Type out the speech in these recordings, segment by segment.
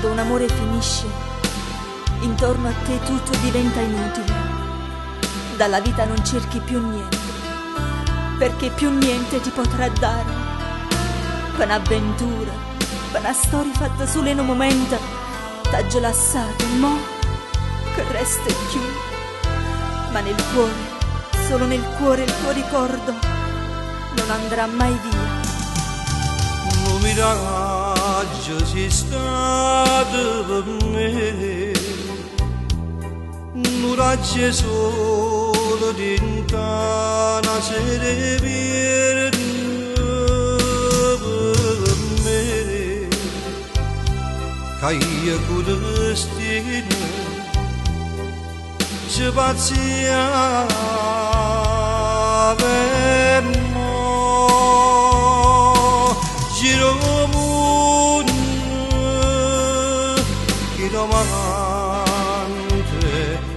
Quando un amore finisce, intorno a te tutto diventa inutile. Dalla vita non cerchi più niente, perché più niente ti potrà dare. Per un'avventura, per una storia fatta solo in un momento, t'ha gelassato, mo che resta più. Ma nel cuore, solo nel cuore il tuo ricordo non andrà mai via. Un miraggio sei stato per me, un raggio solo di una sera per me, che io con destino ci pazziava per me. Giro mondo,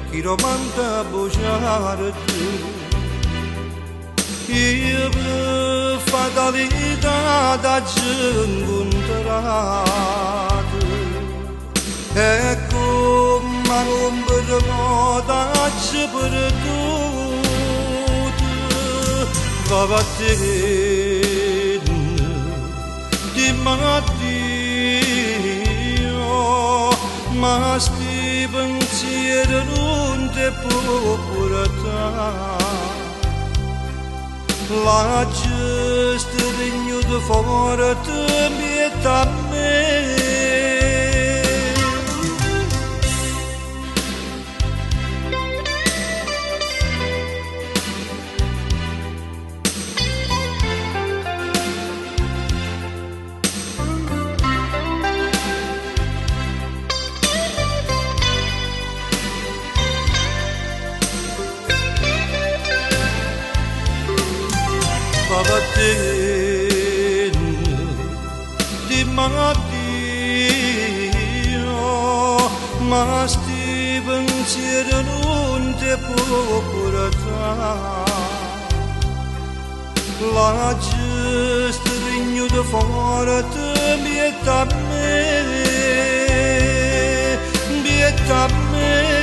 chi romanta bocciarti, io per fatalità da incontrati, e come non per moda ci perduti, va a te. Di mattino, ma sti pensieri non ti può portare. La gesta regno di forte mieta a me. Di mattino, ma sti pensieri non ti può portare. La gesta regno di forte mieta a me, mieta a me.